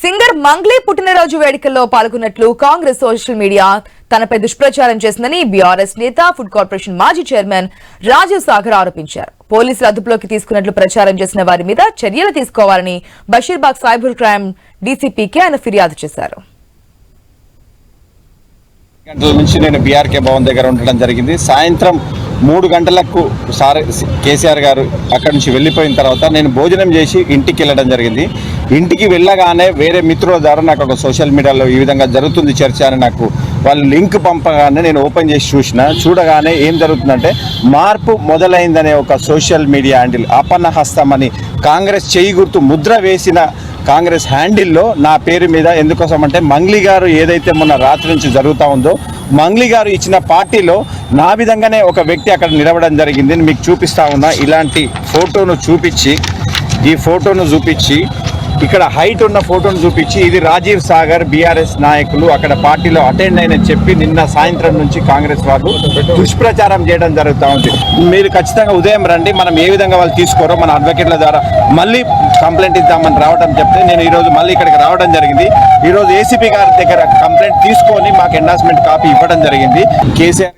Singer Mangli పుట్టినరోజు వేడుకల్లో పాల్గొన్నట్లు Congress social media తనపై దుష్ప్రచారం చేసిందని బీఆర్ఎస్ నేత ఫుడ్ కార్పొరేషన్ మాజీ చైర్మన్ రాజీవ్ సాగర్ ఆరోపించారు. పోలీసులు అదుపులోకి తీసుకున్నట్లు ప్రచారం చేసిన వారి మీద చర్యలు తీసుకోవాలని బషీర్బాగ్ సైబర్ క్రైమ్ డీసీపీకి ఆయన ఫిర్యాదు చేశారు. గంటల నుంచి నేను బీఆర్కే భవన్ దగ్గర ఉండడం జరిగింది. సాయంత్రం 3 గంటలకు కేసీఆర్ గారు అక్కడి నుంచి వెళ్ళిపోయిన తర్వాత నేను భోజనం చేసి ఇంటికి వెళ్ళడం జరిగింది. ఇంటికి వెళ్ళగానే వేరే మిత్రుల ద్వారా నాకు ఒక సోషల్ మీడియాలో ఈ విధంగా జరుగుతుంది చర్చ అని నాకు వాళ్ళు లింక్ పంపగానే నేను ఓపెన్ చేసి చూడగానే ఏం జరుగుతుందంటే మార్పు మొదలైందనే ఒక సోషల్ మీడియా హ్యాండిల్ అపన్నహస్తం అని కాంగ్రెస్ చేయి గుర్తు ముద్ర వేసిన కాంగ్రెస్ హ్యాండిల్లో నా పేరు మీద ఎందుకోసం అంటే మంగ్లీ గారు ఏదైతే మొన్న రాత్రి నుంచి జరుగుతూ ఉందో మంగ్లీ గారు ఇచ్చిన పార్టీలో నా విధంగానే ఒక వ్యక్తి అక్కడ నిలవడం జరిగింది. మీకు చూపిస్తా ఉన్నా ఇలాంటి ఫోటోను చూపించి ఇక్కడ హైట్ ఉన్న ఫోటోను చూపించి ఇది రాజీవ్ సాగర్ బీఆర్ఎస్ నాయకులు అక్కడ పార్టీలో అటెండ్ అయినని చెప్పి నిన్న సాయంత్రం నుంచి కాంగ్రెస్ వాళ్ళు దుష్ప్రచారం చేయడం జరుగుతూ ఉంది. మీరు ఖచ్చితంగా ఉదయం రండి, మనం ఏ విధంగా వాళ్ళు తీసుకోరో మన అడ్వకేట్ల ద్వారా మళ్ళీ కంప్లైంట్ ఇద్దామని రావడం చెప్తే నేను ఈరోజు మళ్ళీ ఇక్కడికి రావడం జరిగింది. ఈరోజు ఏసీపీ గారి దగ్గర కంప్లైంట్ తీసుకొని మాకు ఎండార్స్మెంట్ కాపీ ఇవ్వడం జరిగింది. కేసీఆర్